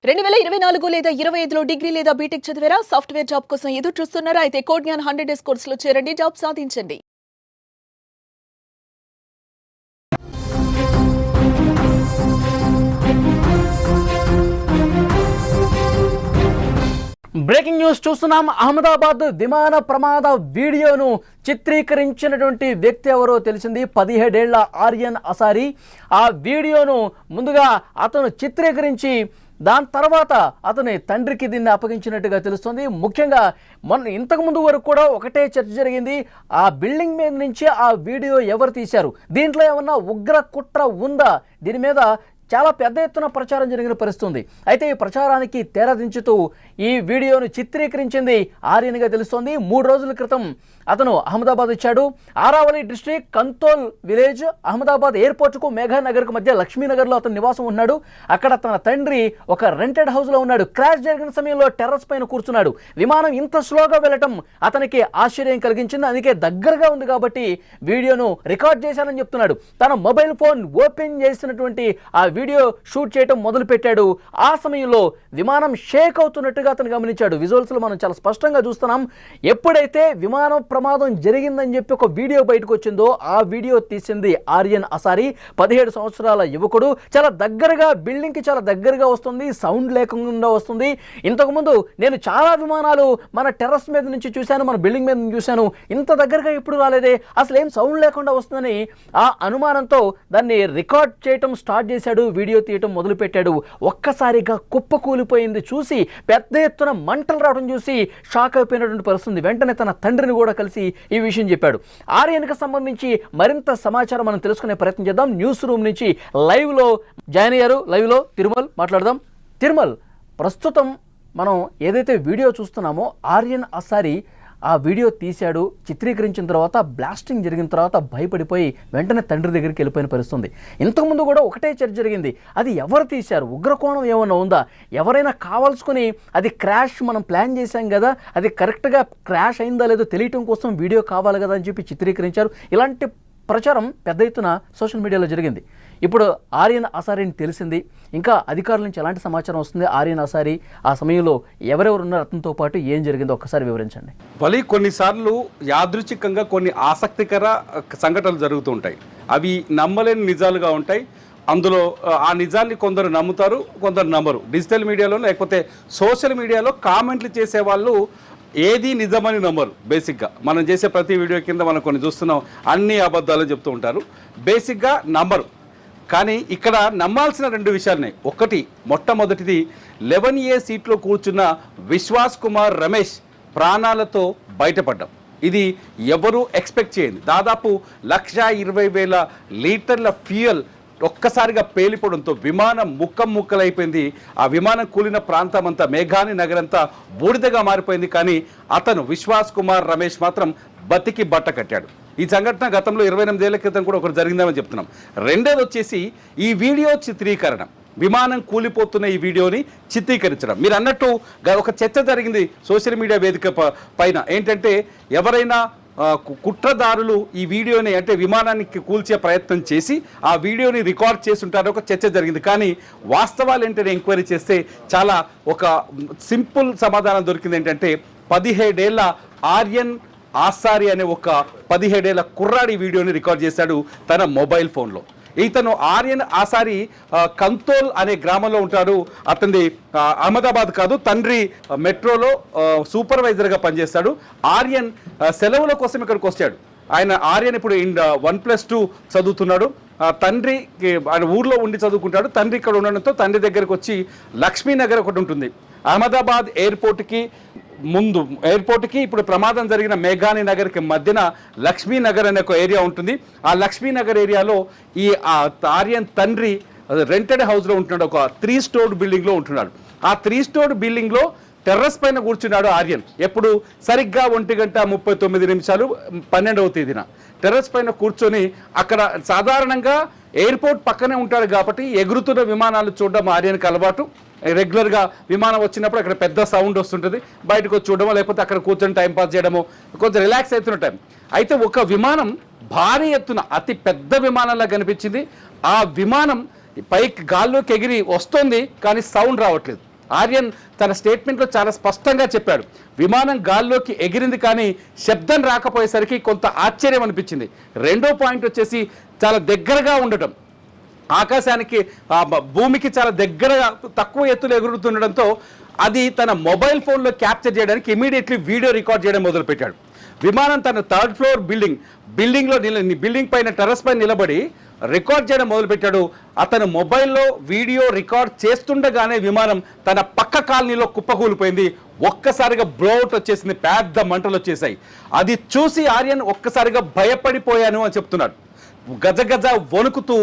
2024 లేదా 25లో డిగ్రీ లేదా బీటెక్ చదివారా? సాఫ్ట్‌వేర్ జాబ్ కోసం ఎదురు చూస్తున్నారా? అయితే కోడ్ జ్ఞాన్ 100 డేస్ కోర్సులో చేరండి, జాబ్ సాధించండి. బ్రేకింగ్ న్యూస్ చూస్తున్నాం. అహ్మదాబాద్ విమాన ప్రమాద వీడియోను చిత్రీకరించినటువంటి వ్యక్తి ఎవరో తెలిసింది. 17 ఏళ్ల ఆర్యన్ అసారీ. ఆ వీడియోను ముందుగా అతను చిత్రీకరించి దాని తర్వాత అతని తండ్రికి దీన్ని అప్పగించినట్టుగా తెలుస్తుంది. ముఖ్యంగా ఇంతకుముందు వరకు కూడా ఒకటే చర్చ జరిగింది. ఆ బిల్డింగ్ మీద నుంచి ఆ వీడియో ఎవరు తీశారు, దీంట్లో ఏమన్నా ఉగ్ర కుట్ర ఉందా, దీని మీద చాలా పెద్ద ఎత్తున ప్రచారం జరిగిన పరిస్థితుంది. అయితే ఈ ప్రచారానికి తెరదించుతూ ఈ వీడియోను చిత్రీకరించింది ఆర్యన్గా తెలుస్తోంది. 3 రోజుల క్రితం అతను అహ్మదాబాద్ వచ్చాడు. ఆరావళి డిస్ట్రిక్ట్ కంతోల్ విలేజ్ అహ్మదాబాద్ ఎయిర్పోర్ట్కు మేఘానగర్కు మధ్య లక్ష్మీనగర్లో అతను నివాసం ఉన్నాడు. అక్కడ తన తండ్రి ఒక రెంటెడ్ హౌస్లో ఉన్నాడు. క్రాష్ జరిగిన సమయంలో టెర్రస్ పైన కూర్చున్నాడు. విమానం ఇంత స్లోగా వెళ్ళటం అతనికి ఆశ్చర్యం కలిగించింది. అందుకే దగ్గరగా ఉంది కాబట్టి వీడియోను రికార్డ్ చేశానని చెప్తున్నాడు. తన మొబైల్ ఫోన్ ఓపెన్ చేసినటువంటి ఆ వీడియో షూట్ చేయడం మొదలుపెట్టాడు. ఆ సమయంలో విమానం షేక్ అవుతున్నట్టుగా అతను గమనించాడు. విజువల్స్లో మనం చాలా స్పష్టంగా చూస్తున్నాం. ఎప్పుడైతే విమానం ప్రమాదం జరిగిందని చెప్పి ఒక వీడియో బయటకు వచ్చిందో ఆ వీడియో తీసింది ఆర్యన్ అసారీ. 17 సంవత్సరాల యువకుడు. చాలా దగ్గరగా, బిల్డింగ్కి చాలా దగ్గరగా వస్తుంది, సౌండ్ లేకుండా వస్తుంది. ఇంతకుముందు నేను చాలా విమానాలు మన టెర్రస్ మీద నుంచి చూశాను, మన బిల్డింగ్ మీద నుంచి చూశాను, ఇంత దగ్గరగా ఎప్పుడు రాలేదే, అసలు ఏం సౌండ్ లేకుండా వస్తుందని ఆ అనుమానంతో దాన్ని రికార్డ్ చేయటం స్టార్ట్ చేశాడు. వీడియో తీయటం మొదలుపెట్టాడు. ఒక్కసారిగా కుప్పకూలిపోయింది చూసి, పెద్ద ఎత్తున మంటలు రావడం చూసి షాక్ అయిపోయినటువంటి పరిస్థితి. వెంటనే తన తండ్రిని కూడా కలిసి ఈ విషయం చెప్పాడు. ఆర్యన్కి సంబంధించి మరింత సమాచారం మనం తెలుసుకునే ప్రయత్నం చేద్దాం. న్యూస్ రూమ్ నుంచి లైవ్లో జాయిన్ అయ్యారు. లైవ్లో తిరుమల్ మాట్లాడదాం. తిరుమల్, ప్రస్తుతం మనం ఏదైతే వీడియో చూస్తున్నామో ఆర్యన్ అసారీ ఆ వీడియో తీశాడు. చిత్రీకరించిన తర్వాత బ్లాస్టింగ్ జరిగిన తర్వాత భయపడిపోయి వెంటనే తండ్రి దగ్గరికి వెళ్ళిపోయిన పరిస్థితుంది. ఇంతకుముందు కూడా ఒకటే చర్చ జరిగింది. అది ఎవరు తీశారు, ఉగ్రకోణం ఏమన్నా ఉందా, ఎవరైనా కావాల్సుకుని అది క్రాష్ మనం ప్లాన్ చేశాం కదా, అది కరెక్ట్గా క్రాష్ అయిందా లేదో తెలియటం కోసం వీడియో కావాలి కదా అని చెప్పి చిత్రీకరించారు. ఇలాంటి ప్రచారం పెద్ద ఎత్తున సోషల్ మీడియాలో జరిగింది. ఇప్పుడు ఆర్యన్ అసారీని తెలిసింది. ఇంకా అధికారుల నుంచి ఎలాంటి సమాచారం వస్తుంది? ఆర్యన్ అసారీ ఆ సమయంలో ఎవరెవరు ఉన్నారు, అతనితో పాటు ఏం జరిగిందో ఒక్కసారి వివరించండి. వలి కొన్నిసార్లు యాదృచ్ఛికంగా కొన్ని ఆసక్తికర సంఘటనలు జరుగుతూ ఉంటాయి. అవి నమ్మలేని నిజాలుగా ఉంటాయి. అందులో ఆ నిజాన్ని కొందరు నమ్ముతారు, కొందరు నమ్మరు. డిజిటల్ మీడియాలో లేకపోతే సోషల్ మీడియాలో కామెంట్లు చేసేవాళ్ళు ఏది నిజమని నమ్మరు. బేసిక్గా మనం చేసే ప్రతి వీడియో కింద మనం కొన్ని చూస్తున్నాం, అన్ని అబద్ధాలు చెప్తూ ఉంటారు. బేసిక్గా నమ్మరు. కానీ ఇక్కడ నమ్మాల్సిన 2 విషయాలున్నాయి. ఒకటి, మొట్టమొదటిది 11A సీట్లో కూర్చున్న విశ్వాస్ కుమార్ రమేష్ ప్రాణాలతో బయటపడ్డాం. ఇది ఎవరు ఎక్స్పెక్ట్ చేయండి. దాదాపు 1,20,000 లీటర్ల ఫ్యూయల్ ఒక్కసారిగా పేలిపోవడంతో విమానం ముక్కలైపోయింది. ఆ విమానం కూలిన ప్రాంతం అంతా, మేఘాని నగరంతా బూడిదగా మారిపోయింది. కానీ అతను విశ్వాస్ కుమార్ రమేష్ మాత్రం బతికి బట్ట కట్టాడు. ఈ సంఘటన గతంలో 28 ఏళ్ల క్రితం కూడా ఒకటి జరిగిందని చెప్తున్నాం. రెండోది వచ్చేసి ఈ వీడియో చిత్రీకరణ, విమానం కూలిపోతున్న ఈ వీడియోని చిత్రీకరించడం. మీరు అన్నట్టు ఒక చర్చ జరిగింది సోషల్ మీడియా వేదిక పైన. ఏంటంటే ఎవరైనా కుట్రదారులు ఈ వీడియోని, అంటే విమానానికి కూల్చే ప్రయత్నం చేసి ఆ వీడియోని రికార్డ్ చేసి ఉంటారో ఒక చర్చ జరిగింది. కానీ వాస్తవాలు ఏంటంటే ఎంక్వైరీ చేస్తే చాలా ఒక సింపుల్ సమాధానం దొరికింది. ఏంటంటే 17 ఏళ్ల ఆర్యన్ అసారీ అనే ఒక 17 ఏళ్ల కుర్రాడి వీడియోని రికార్డ్ చేశాడు తన మొబైల్ ఫోన్లో. ఇతను ఆర్యన్ అసారీ కంతోల్ అనే గ్రామంలో ఉంటాడు. అతనిది అహ్మదాబాద్ కాదు, తండ్రి మెట్రోలో సూపర్వైజర్గా పనిచేస్తాడు. ఆర్యన్ సెలవుల కోసం ఇక్కడికి వచ్చాడు. ఆర్యన్ ఇప్పుడు 1+2 చదువుతున్నాడు. తండ్రికి ఆయన ఊర్లో ఉండి చదువుకుంటాడు. తండ్రి ఇక్కడ ఉండడంతో తండ్రి దగ్గరకు వచ్చి లక్ష్మీనగర్ ఒకటి ఉంటుంది, అహ్మదాబాద్ ఎయిర్పోర్ట్కి ఇప్పుడు ప్రమాదం జరిగిన మేఘాని నగర్కి మధ్యన లక్ష్మీనగర్ అనే ఒక ఏరియా ఉంటుంది. ఆ లక్ష్మీనగర్ ఏరియాలో ఈ ఆర్యన్ తండ్రి రెంటెడ్ హౌస్లో ఉంటున్నాడు. ఒక 3 స్టోర్డ్ బిల్డింగ్లో ఉంటున్నాడు. ఆ 3 స్టోర్డ్ బిల్డింగ్లో టెర్రస్ పైన కూర్చున్నాడు ఆర్యన్. ఎప్పుడు సరిగ్గా 1:39 12వ తేదీన టెర్రస్ పైన కూర్చొని అక్కడ సాధారణంగా ఎయిర్పోర్ట్ పక్కనే ఉంటాడు కాబట్టి ఎగురుతున్న విమానాలు చూడడం ఆర్యన్కి అలవాటు. రెగ్యులర్గా విమానం వచ్చినప్పుడు అక్కడ పెద్ద సౌండ్ వస్తుంటుంది, బయటకు వచ్చి చూడడమో లేకపోతే అక్కడ కూర్చొని టైంపాస్ చేయడమో, కొంచెం రిలాక్స్ అవుతున్న టైం. అయితే ఒక విమానం భారీ ఎత్తున అతి పెద్ద విమానంలా కనిపించింది. ఆ విమానం పైకి గాల్లోకి ఎగిరి వస్తుంది, కానీ సౌండ్ రావట్లేదు. ఆర్యన్ తన స్టేట్మెంట్లో చాలా స్పష్టంగా చెప్పాడు, విమానం గాల్లోకి ఎగిరింది కానీ శబ్దం రాకపోయేసరికి కొంత ఆశ్చర్యం అనిపించింది. రెండో పాయింట్ వచ్చేసి చాలా దగ్గరగా ఉండటం, ఆకాశానికి భూమికి చాలా దగ్గరగా తక్కువ ఎత్తులు ఎగురుతుండడంతో అది తన మొబైల్ ఫోన్లో క్యాప్చర్ చేయడానికి ఇమీడియట్లీ వీడియో రికార్డ్ చేయడం మొదలుపెట్టాడు. విమానం తన థర్డ్ ఫ్లోర్ బిల్డింగ్ పైన టెర్రస్ పైన నిలబడి రికార్డ్ చేయడం మొదలుపెట్టాడు. అతను మొబైల్లో వీడియో రికార్డ్ చేస్తుండగానే విమానం తన పక్క కాలనీలో కుప్పకూలిపోయింది. ఒక్కసారిగా బ్లోఅవుట్ వచ్చేసింది, పెద్ద మంటలు వచ్చేసాయి. అది చూసి ఆర్యన్ ఒక్కసారిగా భయపడిపోయాను అని చెప్తున్నాడు. గజగజ వణుకుతూ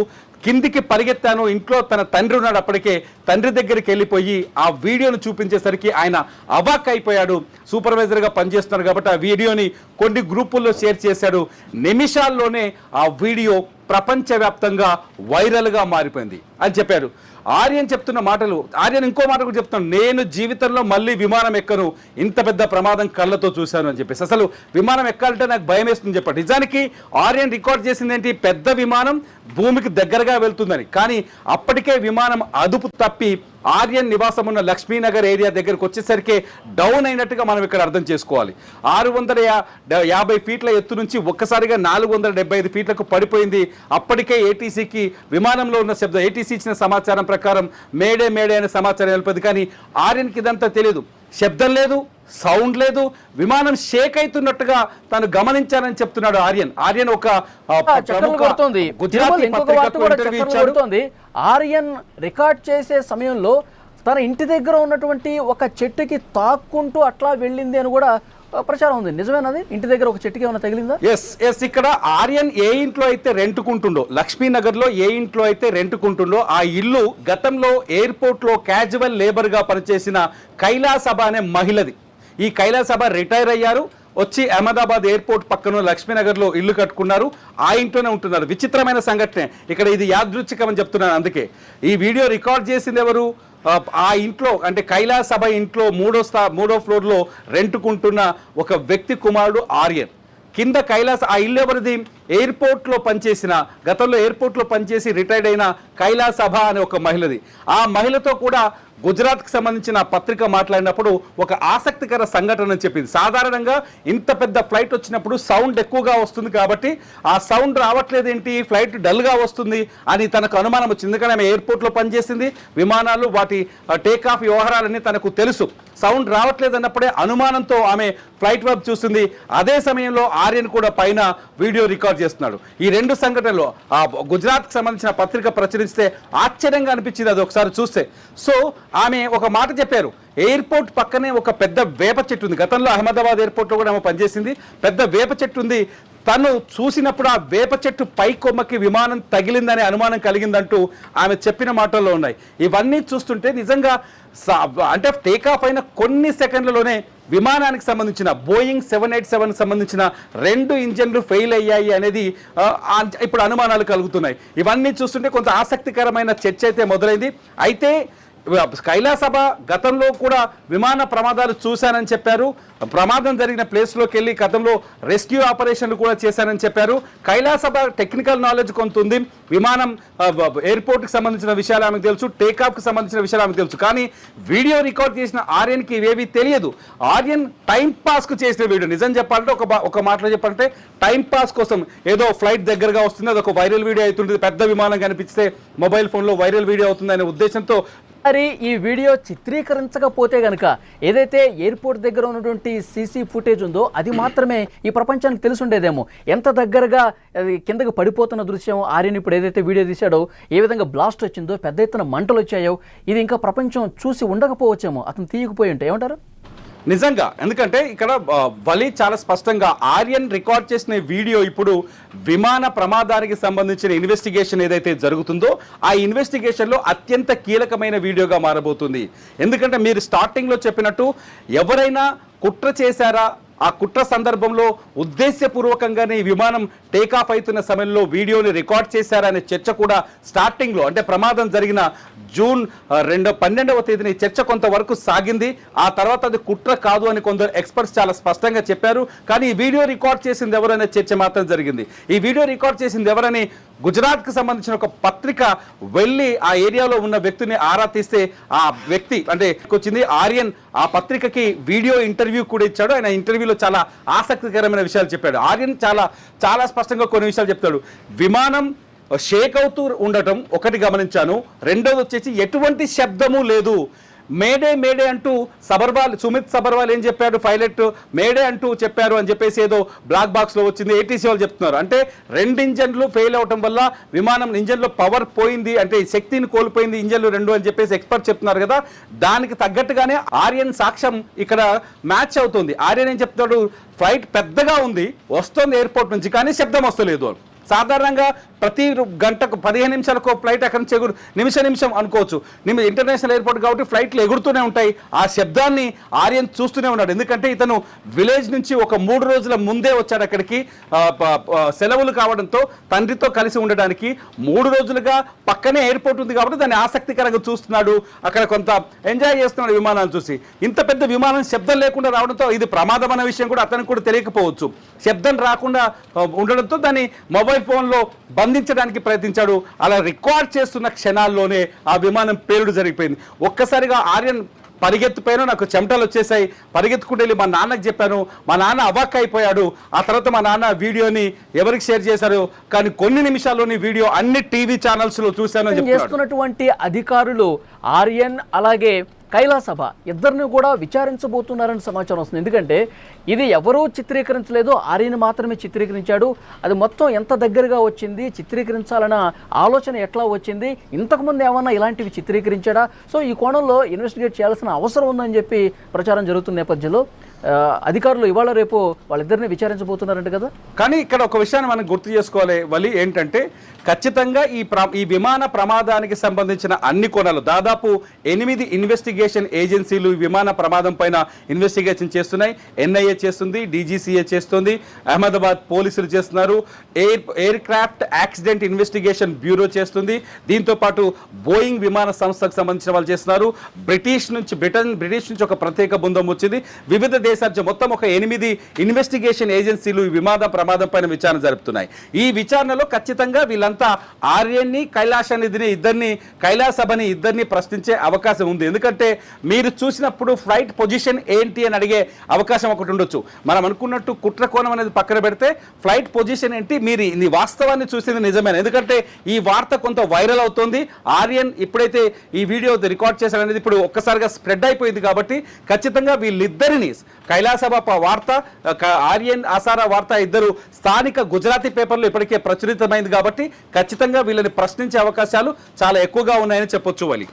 కిందికి పరిగెత్తాను, ఇంట్లో తన తండ్రి ఉన్నాడు, అప్పటికే తండ్రి దగ్గరికి వెళ్ళిపోయి ఆ వీడియోను చూపించేసరికి ఆయన అవాక్ అయిపోయాడు. సూపర్వైజర్గా పనిచేస్తున్నాడు కాబట్టి ఆ వీడియోని కొన్ని గ్రూపుల్లో షేర్ చేశాడు. నిమిషాల్లోనే ఆ వీడియో ప్రపంచవ్యాప్తంగా వైరల్గా మారిపోయింది అని చెప్పారు. ఆర్యన్ చెప్తున్న మాటలు, ఆర్యన్ ఇంకో మాట కూడా చెప్తున్నాడు, నేను జీవితంలో మళ్ళీ విమానం ఎక్కను, ఇంత పెద్ద ప్రమాదం కళ్ళతో చూశాను అని చెప్పేసి. అసలు విమానం ఎక్కాలంటే నాకు భయం వేస్తుంది చెప్పాడు. నిజానికి ఆర్యన్ రికార్డ్ చేసింది ఏంటి, పెద్ద విమానం భూమికి దగ్గరగా వెళ్తుందని. కానీ అప్పటికే విమానం అదుపు తప్పి ఆర్యన్ నివాసం ఉన్న లక్ష్మీనగర్ ఏరియా దగ్గరకు వచ్చేసరికి డౌన్ అయినట్టుగా మనం ఇక్కడ అర్థం చేసుకోవాలి. 650 ఫీట్ల ఎత్తు నుంచి ఒక్కసారిగా 475 ఫీట్లకు పడిపోయింది. అప్పటికే ఏటీసీకి విమానంలో ఉన్న శబ్దం, ఏటీసీ ఇచ్చిన సమాచారం ప్రకారం మేడే అనే సమాచారం వెళ్ళిపోయింది. కానీ ఆర్యన్కి ఇదంతా తెలియదు, శబ్దం లేదు, సౌండ్ లేదు, విమానం షేక్ అవుతున్నట్టుగా తాను గమనించానని చెప్తున్నాడు ఆర్యన్. ఒక ఆర్యన్ రికార్డ్ చేసే సమయంలో తన ఇంటి దగ్గర ఉన్నటువంటి ఒక చెట్టుకి తాక్కుంటూ అట్లా వెళ్ళింది అని కూడా ప్రచారం ఉంది. నిజమేనది? ఇంటి దగ్గర ఒక చెట్టుకి ఏమైనా తగిలిందా? ఎస్ ఇక్కడ ఆర్యన్ ఏ ఇంట్లో అయితే రెంట్కుంటుండో, లక్ష్మీనగర్ లో ఏ ఇంట్లో అయితే రెంట్కుంటుండో ఆ ఇల్లు గతంలో ఎయిర్పోర్ట్ లో క్యాజువల్ లేబర్ గా పనిచేసిన కైలాసభ అనే మహిళది. ఈ కైలాసభ రిటైర్ అయ్యారు, వచ్చి అహ్మదాబాద్ ఎయిర్పోర్ట్ పక్కన లక్ష్మీనగర్లో ఇల్లు కట్టుకున్నారు, ఆ ఇంట్లోనే ఉంటున్నారు. విచిత్రమైన సంఘటనే ఇక్కడ, ఇది యాదృచ్ఛికమని చెప్తున్నాను. అందుకే ఈ వీడియో రికార్డ్ చేసింది ఎవరు, ఆ ఇంట్లో అంటే కైలాసభ ఇంట్లో మూడో ఫ్లోర్లో రెంట్కుంటున్న ఒక వ్యక్తి కుమారుడు ఆర్యన్. కింద ఆ ఇల్లు ఎవరిది, ఎయిర్పోర్ట్లో పనిచేసిన, గతంలో ఎయిర్పోర్ట్లో పనిచేసి రిటైర్డ్ అయిన కైలాసభ అనే ఒక మహిళది. ఆ మహిళతో కూడా గుజరాత్కి సంబంధించిన పత్రిక మాట్లాడినప్పుడు ఒక ఆసక్తికర సంఘటన చెప్పింది. సాధారణంగా ఇంత పెద్ద ఫ్లైట్ వచ్చినప్పుడు సౌండ్ ఎక్కువగా వస్తుంది కాబట్టి ఆ సౌండ్ రావట్లేదు ఏంటి, ఫ్లైట్ డల్గా వస్తుంది అని తనకు అనుమానం వచ్చింది. ఎందుకంటే ఆమె ఎయిర్పోర్ట్లో పనిచేసింది, విమానాలు వాటి టేక్ ఆఫ్ వ్యవహారాలన్నీ తనకు తెలుసు. సౌండ్ రావట్లేదు అన్నప్పుడే అనుమానంతో ఆమె ఫ్లైట్ వైపు చూస్తుంది. అదే సమయంలో ఆర్యన్ కూడా పైన వీడియో రికార్డ్ చేస్తున్నాడు. ఈ రెండు సంఘటనలు ఆ గుజరాత్కి సంబంధించిన పత్రిక ప్రచురిస్తే ఆశ్చర్యంగా అనిపించింది అది ఒకసారి చూస్తే. సో ఆమె ఒక మాట చెప్పారు, ఎయిర్పోర్ట్ పక్కనే ఒక పెద్ద వేప చెట్టు ఉంది. గతంలో అహ్మదాబాద్ ఎయిర్పోర్ట్లో కూడా ఆమె పనిచేసింది. పెద్ద వేప చెట్టు ఉంది. తను చూసినప్పుడు ఆ వేప చెట్టు పై కొమ్మకి విమానం తగిలిందనే అనుమానం కలిగిందంటూ ఆమె చెప్పిన మాటల్లో ఉన్నాయి. ఇవన్నీ చూస్తుంటే నిజంగా అంటే టేకాఫ్ అయిన కొన్ని సెకండ్లలోనే విమానానికి సంబంధించిన బోయింగ్ 787 సంబంధించిన 2 ఇంజన్లు ఫెయిల్ అయ్యాయి అనేది ఇప్పుడు అనుమానాలు కలుగుతున్నాయి. ఇవన్నీ చూస్తుంటే కొంత ఆసక్తికరమైన చర్చ అయితే మొదలైంది. అయితే కైలాసభ గతంలో కూడా విమాన ప్రమాదాలు చూశానని చెప్పారు. ప్రమాదం జరిగిన ప్లేస్లోకి వెళ్ళి గతంలో రెస్క్యూ ఆపరేషన్లు కూడా చేశానని చెప్పారు. కైలాసభ టెక్నికల్ నాలెడ్జ్ కొంత ఉంది. విమానం ఎయిర్పోర్ట్కి సంబంధించిన విషయాలు ఆమెకు తెలుసు, టేకాఫ్కి సంబంధించిన విషయాలు ఆమెకు తెలుసు. కానీ వీడియో రికార్డ్ చేసిన ఆర్యన్కి ఇవేవి తెలియదు. ఆర్యన్ టైం పాస్కు చేసిన వీడియో. నిజం చెప్పాలంటే ఒక మాటలో చెప్పాలంటే టైం పాస్ కోసం ఏదో ఫ్లైట్ దగ్గరగా వస్తుంది, అదొక వైరల్ వీడియో అవుతుంది, పెద్ద విమానం కనిపిస్తే మొబైల్ ఫోన్లో వైరల్ వీడియో అవుతుంది అనే ఉద్దేశంతో మరి ఈ వీడియో చిత్రీకరించకపోతే కనుక ఏదైతే ఎయిర్పోర్ట్ దగ్గర ఉన్నటువంటి సీసీ ఫుటేజ్ ఉందో అది మాత్రమే ఈ ప్రపంచానికి తెలుసుండేదేమో. ఎంత దగ్గరగా అది కిందకి పడిపోతున్న దృశ్యం ఆర్యన్ ఇప్పుడు ఏదైతే వీడియో తీశాడో, ఏ విధంగా బ్లాస్ట్ వచ్చిందో, పెద్ద ఎత్తున మంటలు వచ్చాయో, ఇది ఇంకా ప్రపంచం చూసి ఉండకపోవచ్చేమో, అతను తీయకపోయి ఉంటే. ఏమంటారు? నిజంగా, ఎందుకంటే ఇక్కడ వలి చాలా స్పష్టంగా ఆర్యన్ రికార్డ్ చేసిన వీడియో ఇప్పుడు విమాన ప్రమాదానికి సంబంధించిన ఇన్వెస్టిగేషన్ ఏదైతే జరుగుతుందో ఆ ఇన్వెస్టిగేషన్లో అత్యంత కీలకమైన వీడియోగా మారబోతుంది. ఎందుకంటే మీరు స్టార్టింగ్లో చెప్పినట్టు ఎవరైనా కుట్ర చేశారా, ఆ కుట్ర సందర్భంలో ఉద్దేశపూర్వకంగానే ఈ విమానం టేకాఫ్ అవుతున్న సమయంలో వీడియోని రికార్డ్ చేశారనే చర్చ కూడా స్టార్టింగ్లో, అంటే ప్రమాదం జరిగిన జూన్ 12వ తేదీన ఈ చర్చ కొంతవరకు సాగింది. ఆ తర్వాత అది కుట్ర కాదు అని కొందరు ఎక్స్పర్ట్స్ చాలా స్పష్టంగా చెప్పారు. కానీ ఈ వీడియో రికార్డ్ చేసింది ఎవరనే చర్చ మాత్రం జరిగింది. ఈ వీడియో రికార్డ్ చేసింది ఎవరని గుజరాత్కి సంబంధించిన ఒక పత్రిక వెళ్ళి ఆ ఏరియాలో ఉన్న వ్యక్తిని ఆరా తీస్తే ఆ వ్యక్తి అంటే వచ్చింది ఆర్యన్ ఆ పత్రికకి వీడియో ఇంటర్వ్యూ కూడా ఇచ్చాడు. ఆయన ఇంటర్వ్యూలో చాలా ఆసక్తికరమైన విషయాలు చెప్పాడు. ఆర్యన్ చాలా స్పష్టంగా కొన్ని విషయాలు చెప్తాడు. విమానం షేక్ అవుతూ ఉండటం ఒకటి గమనించాను, రెండోది వచ్చేసి ఎటువంటి శబ్దము లేదు. మేడే మేడే అంటూ సుమిత్ సబర్వాల్ ఏం చెప్పాడు, పైలట్ మేడే అంటూ చెప్పారు అని చెప్పేసి ఏదో బ్లాక్ బాక్స్లో వచ్చింది, ఏటీసీ వాళ్ళు చెప్తున్నారు. అంటే 2 ఇంజన్లు ఫెయిల్ అవటం వల్ల విమానం ఇంజన్లో పవర్ పోయింది, అంటే శక్తిని కోల్పోయింది ఇంజన్లు 2 అని చెప్పేసి ఎక్స్పర్ట్ చెప్తున్నారు కదా. దానికి తగ్గట్టుగానే ఆర్యన్ సాక్ష్యం ఇక్కడ మ్యాచ్ అవుతుంది. ఆర్యన్ ఏం చెప్తాడు, ఫ్లైట్ పెద్దగా ఉంది, వస్తుంది ఎయిర్పోర్ట్ నుంచి, కానీ శబ్దం వస్తలేదు. సాధారణంగా ప్రతి గంటకు 15 నిమిషాలకు ఫ్లైట్ అక్కడి నుంచి నిమిషం అనుకోవచ్చు. ఇంటర్నేషనల్ ఎయిర్పోర్ట్ కాబట్టి ఫ్లైట్లు ఎగురుతూనే ఉంటాయి. ఆ శబ్దాన్ని ఆర్యన్ చూస్తూనే ఉన్నాడు. ఎందుకంటే ఇతను విలేజ్ నుంచి ఒక 3 రోజుల ముందే వచ్చాడు అక్కడికి, సెలవులు కావడంతో తండ్రితో కలిసి ఉండడానికి. 3 రోజులుగా పక్కనే ఎయిర్పోర్ట్ ఉంది కాబట్టి దాన్ని ఆసక్తికరంగా చూస్తున్నాడు, అక్కడ కొంత ఎంజాయ్ చేస్తున్నాడు విమానాన్ని చూసి. ఇంత పెద్ద విమానం శబ్దం లేకుండా రావడంతో ఇది ప్రమాదం అనే విషయం కూడా అతనికి కూడా తెలియకపోవచ్చు. శబ్దం రాకుండా ఉండడంతో దాన్ని మొబైల్ ఫోన్లో బంధించడానికి ప్రయత్నించాడు. అలా రికార్డ్ చేస్తున్న క్షణాల్లోనే ఆ విమానం పేలుడు జరిగిపోయింది. ఒక్కసారిగా ఆర్యన్ పరిగెత్తిపోయాను, నాకు చెమటలు వచ్చేసాయి, పరిగెత్తుకుంటూ వెళ్ళి మా నాన్నకు చెప్పాను. మా నాన్న అవాక్ అయిపోయాడు. ఆ తర్వాత మా నాన్న వీడియోని ఎవరికి షేర్ చేశారు, కానీ కొన్ని నిమిషాల్లోని వీడియో అన్ని టీవీ ఛానల్స్లో చూశాను అని చేస్తున్నటువంటి అధికారులు ఆర్యన్ అలాగే కైలాసభ ఇద్దరిని కూడా విచారించబోతున్నారని సమాచారం వస్తుంది. ఎందుకంటే ఇది ఎవరూ చిత్రీకరించలేదు, ఆర్యన్ మాత్రమే చిత్రీకరించాడు. అది మొత్తం ఎంత దగ్గరగా వచ్చింది, చిత్రీకరించాలన్న ఆలోచన ఎట్లా వచ్చింది, ఇంతకుముందు ఏమన్నా ఇలాంటివి చిత్రీకరించాడా? సో ఈ కోణంలో ఇన్వెస్టిగేట్ చేయాల్సిన అవసరం ఉందని చెప్పి ప్రచారం జరుగుతున్న నేపథ్యంలో అధికారులు ఇవాళ రేపు వాళ్ళిద్దరిని విచారించబోతున్నారంట కదా. కానీ ఇక్కడ ఒక విషయాన్ని మనం గుర్తు చేసుకోవాలి వలి, ఏంటంటే ఖచ్చితంగా ఈ విమాన ప్రమాదానికి సంబంధించిన అన్ని కోణాలు దాదాపు 8 ఇన్వెస్టిగేషన్ ఏజెన్సీలు ఈ విమాన ప్రమాదం పైన ఇన్వెస్టిగేషన్ చేస్తున్నాయి. ఎన్ఐఏ చేస్తుంది, డీజీసీఏ చేస్తుంది, అహ్మదాబాద్ పోలీసులు చేస్తున్నారు, air craft accident investigation bureau చేస్తుంది, దీంతో పాటు బోయింగ్ విమాన సంస్థకు సంబంధించిన వాళ్ళు చేస్తున్నారు. బ్రిటిష్ నుంచి ఒక ప్రత్యేక బృందం వచ్చింది. వివిధ దేశాల మొత్తం ఒక 8 ఇన్వెస్టిగేషన్ ఏజెన్సీలు ఈ విమాన ప్రమాదం పైన విచారణ జరుపుతున్నాయి. ఈ విచారణలో ఖచ్చితంగా వీళ్ళంతా ఆర్యన్ని కైలాసభని ఇద్దరిని ప్రశ్నించే అవకాశం ఉంది. ఎందుకంటే మీరు చూసినప్పుడు ఫ్లైట్ పొజిషన్ ఏంటి అని అడిగే అవకాశం ఒకటి ఉండొచ్చు. మనం అనుకున్నట్టు కుట్ర కోణం అనేది పక్కన పెడితే ఫ్లైట్ పొజిషన్ ఏంటి, మీరు ఈ వాస్తవాన్ని చూసింది నిజమేనా? ఎందుకంటే ఈ వార్త కొంత వైరల్ అవుతోంది. ఆర్యన్ ఎప్పుడైతే ఈ వీడియో రికార్డ్ చేశారనేది ఇప్పుడు ఒక్కసారిగా స్ప్రెడ్ అయిపోయింది కాబట్టి ఖచ్చితంగా వీళ్ళిద్దరిని కైలాసభ వార్త, ఆర్యన్ ఆసారా వార్త ఇద్దరు స్థానిక గుజరాతీ పేపర్లో ఇప్పటికే ప్రచురితమైంది కాబట్టి ఖచ్చితంగా వీళ్ళని ప్రశ్నించే అవకాశాలు చాలా ఎక్కువగా ఉన్నాయని చెప్పొచ్చు వలి.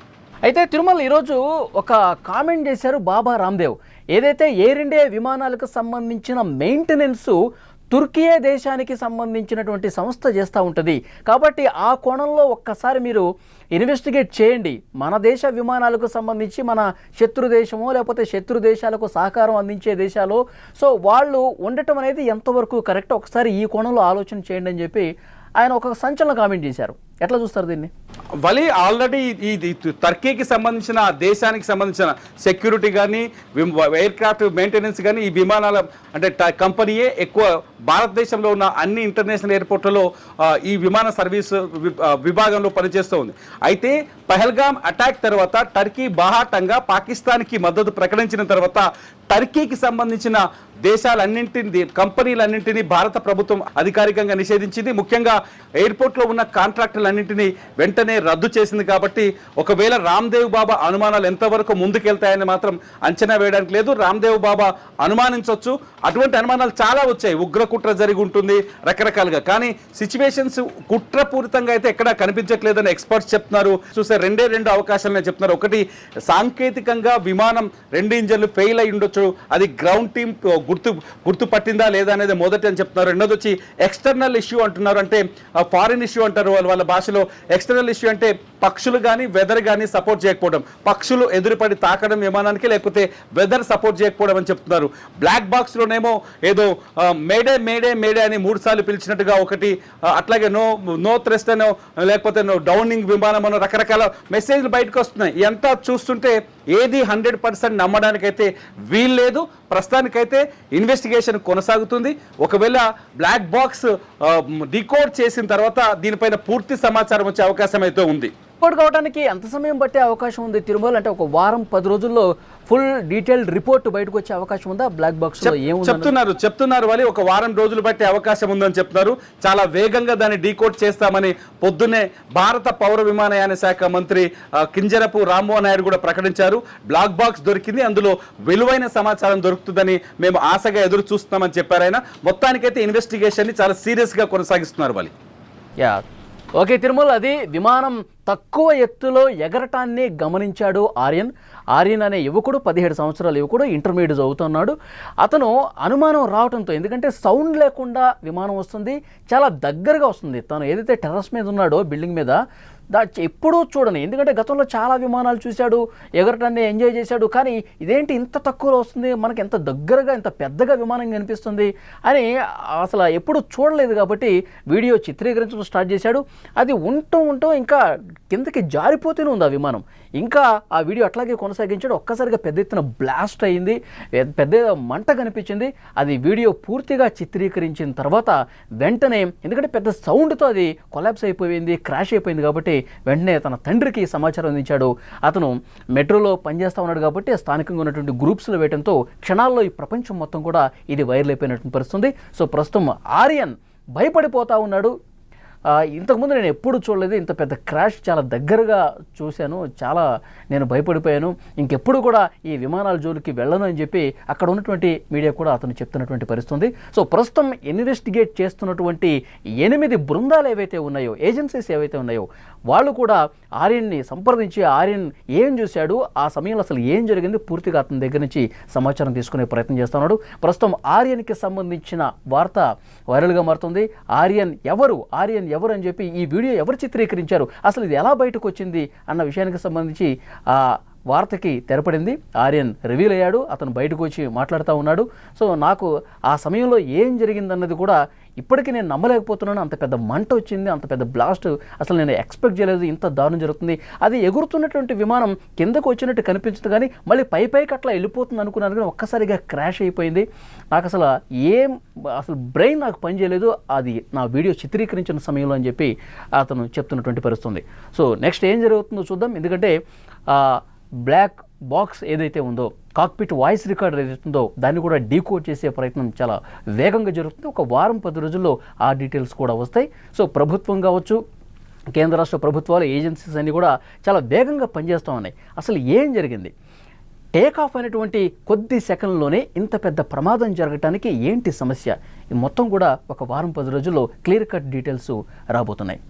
అయితే తిరుమల ఈరోజు ఒక కామెంట్ చేశారు బాబా రామ్దేవ్. ఏదైతే ఎయిర్ ఇండియా విమానాలకు సంబంధించిన మెయింటెనెన్స్ తుర్కియే దేశానికి సంబంధించినటువంటి సంస్థ చేస్తూ ఉంటుంది కాబట్టి ఆ కోణంలో ఒక్కసారి మీరు ఇన్వెస్టిగేట్ చేయండి. మన దేశ విమానాలకు సంబంధించి మన శత్రు దేశమో లేకపోతే శత్రు దేశాలకు సహకారం అందించే దేశాలు సో వాళ్ళు ఉండటం అనేది ఎంతవరకు కరెక్ట్, ఒకసారి ఈ కోణంలో ఆలోచన చేయండి అని చెప్పి ఆయన ఒక సంచలన కామెంట్ చేశారు. ఎట్లా చూస్తారు దీన్ని? వలి ఆల్రెడీ ఈ టర్కీకి సంబంధించిన దేశానికి సంబంధించిన సెక్యూరిటీ కానీ ఎయిర్ క్రాఫ్ట్ మెయింటెనెన్స్ కానీ ఈ విమానాల అంటే కంపెనీయే ఎక్కువ భారతదేశంలో ఉన్న అన్ని ఇంటర్నేషనల్ ఎయిర్పోర్ట్లలో ఈ విమాన సర్వీస్ విభాగంలో పనిచేస్తూ ఉంది. అయితే పహల్గామ్ అటాక్ తర్వాత టర్కీ బాహాటంగా పాకిస్తాన్కి మద్దతు ప్రకటించిన తర్వాత టర్కీకి సంబంధించిన కంపెనీలన్నింటినీ భారత ప్రభుత్వం అధికారికంగా నిషేధించింది. ముఖ్యంగా ఎయిర్పోర్ట్లో ఉన్న కాంట్రాక్టులన్నింటినీ వెంటనే రద్దు చేసింది. కాబట్టి ఒకవేళ రామ్దేవ్ బాబా అనుమానాలు ఎంతవరకు ముందుకెళ్తాయని మాత్రం అంచనా వేయడానికి లేదు. రామ్దేవ్ బాబా అనుమానించవచ్చు, అటువంటి అనుమానాలు చాలా వచ్చాయి. ఉగ్ర కుట్ర జరిగి ఉంటుంది రకరకాలుగా, కానీ సిచ్యువేషన్స్ కుట్రపూరితంగా అయితే ఎక్కడా కనిపించట్లేదని ఎక్స్పర్ట్స్ చెప్తున్నారు. చూస్తే రెండు అవకాశాలనే చెప్తున్నారు. ఒకటి, సాంకేతికంగా విమానం 2 ఇంజన్లు ఫెయిల్ అయి ఉండొచ్చు, అది గ్రౌండ్ టీమ్ గుర్తుపట్టిందా లేదా అనేది మొదటి అని చెప్తున్నారు. రెండోది వచ్చి ఎక్స్టర్నల్ ఇష్యూ అంటున్నారు, అంటే ఫారిన్ ఇష్యూ అంటారు వాళ్ళ భాషలో. ఎక్స్టర్నల్ ఇష్యూ అంటే పక్షులు కానీ వెదర్ కానీ సపోర్ట్ చేయకపోవడం, పక్షులు ఎదురుపడి తాకడం విమానానికి, లేకపోతే వెదర్ సపోర్ట్ చేయకపోవడం అని చెప్తున్నారు. బ్లాక్ బాక్స్లోనేమో ఏదో మేడే మేడే మేడే అని 3 సార్లు పిలిచినట్టుగా ఒకటి, అట్లాగే నో థ్రెస్ట్ అనో లేకపోతే నో డౌనింగ్ విమానం అనో రకరకాల మెసేజ్లు బయటకు వస్తున్నాయి. ఇదంతా చూస్తుంటే ఏది 100% నమ్మడానికైతే వీల్లేదు. ప్రస్తుతానికైతే ఇన్వెస్టిగేషన్ కొనసాగుతుంది. ఒకవేళ బ్లాక్ బాక్స్ డికోడ్ చేసిన తర్వాత దీనిపైన పూర్తి సమాచారం వచ్చే అవకాశం అయితే ఉంది. రిపోర్ట్ కావడానికి ఎంత సమయం పట్టే అవకాశం ఉంది తిరుమల? అంటే ఒక వారం 10 రోజుల్లో ఫుల్ డీటెయిల్డ్ రిపోర్ట్ బయటకు వచ్చే అవకాశం ఉందా? బ్లాక్ బాక్స్ లో చెప్తున్నారు వాళ్ళు ఒక వారం రోజులు బట్టే అవకాశం ఉందని చెప్తున్నారు. చాలా వేగంగా దాన్ని డీకోడ్ చేస్తామని పొద్దున్నే భారత పౌర విమానయాన శాఖ మంత్రి కింజరపు రామ్మోహన్ నాయుడు కూడా ప్రకటించారు. బ్లాక్ బాక్స్ దొరికింది, అందులో విలువైన సమాచారం దొరుకుతుందని మేము ఆశగా ఎదురు చూస్తున్నామని చెప్పారు ఆయన. మొత్తానికైతే ఇన్వెస్టిగేషన్ ని చాలా సీరియస్ గా కొనసాగిస్తున్నారు వాళ్ళు. ఓకే తిరుమల, అది విమానం తక్కువ ఎత్తులో ఎగరటాన్ని గమనించాడు ఆర్యన్ అనే యువకుడు, 17 సంవత్సరాల యువకుడు, ఇంటర్మీడియట్ చదువుతున్నాడు. అతను అనుమానం రావడంతో, ఎందుకంటే సౌండ్ లేకుండా విమానం వస్తుంది, చాలా దగ్గరగా వస్తుంది. తను ఏదైతే టెర్రస్ మీద ఉన్నాడో బిల్డింగ్ మీద ఎప్పుడూ చూడని, ఎందుకంటే గతంలో చాలా విమానాలు చూశాడు, ఎగరటాన్ని ఎంజాయ్ చేశాడు, కానీ ఇదేంటి ఇంత తక్కువలో వస్తుంది, మనకి ఎంత దగ్గరగా ఇంత పెద్దగా విమానం కనిపిస్తుంది అని అసలు ఎప్పుడూ చూడలేదు. కాబట్టి వీడియో చిత్రీకరించడం స్టార్ట్ చేశాడు. అది ఉంటూ ఇంకా కిందకి జారిపోతూనే ఉంది ఆ విమానం. ఇంకా ఆ వీడియో అట్లాగే కొనసాగించాడు. ఒక్కసారిగా పెద్ద ఎత్తున బ్లాస్ట్ అయింది, పెద్ద మంట కనిపించింది. అది వీడియో పూర్తిగా చిత్రీకరించిన తర్వాత వెంటనే, ఎందుకంటే పెద్ద సౌండ్తో అది కొలాప్స్ అయిపోయింది, క్రాష్ అయిపోయింది, కాబట్టి వెంటనే తన తండ్రికి సమాచారం అందించాడు. అతను మెట్రోలో పనిచేస్తూ ఉన్నాడు కాబట్టి స్థానికంగా ఉన్నటువంటి గ్రూప్స్లో వేయడంతో క్షణాల్లో ఈ ప్రపంచం మొత్తం కూడా ఇది వైరల్ అయిపోయినటువంటి పరిస్థితుంది. సో ప్రస్తుతం ఆర్యన్ భయపడిపోతూ ఉన్నాడు. ఇంతకుముందు నేను ఎప్పుడు చూడలేదు, ఇంత పెద్ద క్రాష్ చాలా దగ్గరగా చూశాను, చాలా నేను భయపడిపోయాను, ఇంకెప్పుడు కూడా ఈ విమానాల జోలికి వెళ్ళను అని చెప్పి అక్కడ ఉన్నటువంటి మీడియా కూడా అతను చెప్తున్నటువంటి పరిస్థితుంది. సో ప్రస్తుతం ఇన్వెస్టిగేట్ చేస్తున్నటువంటి 8 బృందాలు ఏవైతే ఉన్నాయో, ఏజెన్సీస్ ఏవైతే ఉన్నాయో, వాళ్ళు కూడా ఆర్యన్ని సంప్రదించి ఆర్యన్ ఏం చూశాడు, ఆ సమయంలో అసలు ఏం జరిగింది, పూర్తిగా అతని దగ్గర నుంచి సమాచారం తీసుకునే ప్రయత్నం చేస్తున్నాడు. ప్రస్తుతం ఆర్యన్కి సంబంధించిన వార్త వైరల్గా మారుతుంది. ఆర్యన్ ఎవరు అని చెప్పి, ఈ వీడియో ఎవరు చిత్రీకరించారు, అసలు ఇది ఎలా బయటకు వచ్చింది అన్న విషయానికి సంబంధించి ఆ వార్తకి తెరపడింది. ఆర్యన్ రివీల్ అయ్యాడు, అతను బయటకు వచ్చి మాట్లాడుతూ ఉన్నాడు. సో నాకు ఆ సమయంలో ఏం జరిగిందన్నది కూడా ఇప్పటికీ నేను నమ్మలేకపోతున్నాను. అంత పెద్ద మంట వచ్చింది, అంత పెద్ద బ్లాస్ట్ అసలు నేను ఎక్స్పెక్ట్ చేయలేదు, ఇంత దారుణం జరుగుతుంది. అది ఎగురుతున్నటువంటి విమానం కిందకు వచ్చినట్టు కనిపించదు, కానీ మళ్ళీ పైకి అట్లా వెళ్ళిపోతుంది అనుకున్నాను, కానీ ఒక్కసారిగా క్రాష్ అయిపోయింది. నాకు అసలు బ్రెయిన్ నాకు పనిచేయలేదు అది నా వీడియో చిత్రీకరించిన సమయంలో అని చెప్పి అతను చెప్తున్నటువంటి పరిస్థితుంది. సో నెక్స్ట్ ఏం జరుగుతుందో చూద్దాం. ఎందుకంటే బ్లాక్ బాక్స్ ఏదైతే ఉందో, కాక్పిట్ వాయిస్ రికార్డర్ ఏదైతే ఉందో, దాన్ని కూడా డీకోడ్ చేసే ప్రయత్నం చాలా వేగంగా జరుగుతుంది. ఒక వారం 10 రోజుల్లో ఆ డీటెయిల్స్ కూడా వస్తాయి. సో ప్రభుత్వం కావచ్చు, కేంద్ర రాష్ట్ర ప్రభుత్వాలు, ఏజెన్సీస్ అన్నీ కూడా చాలా వేగంగా పనిచేస్తూ ఉన్నాయి. అసలు ఏం జరిగింది, టేక్ ఆఫ్ అయినటువంటి కొద్ది సెకండ్లోనే ఇంత పెద్ద ప్రమాదం జరగటానికి ఏంటి సమస్య, ఇది మొత్తం కూడా ఒక వారం 10 రోజుల్లో క్లియర్ కట్ డీటెయిల్స్ రాబోతున్నాయి.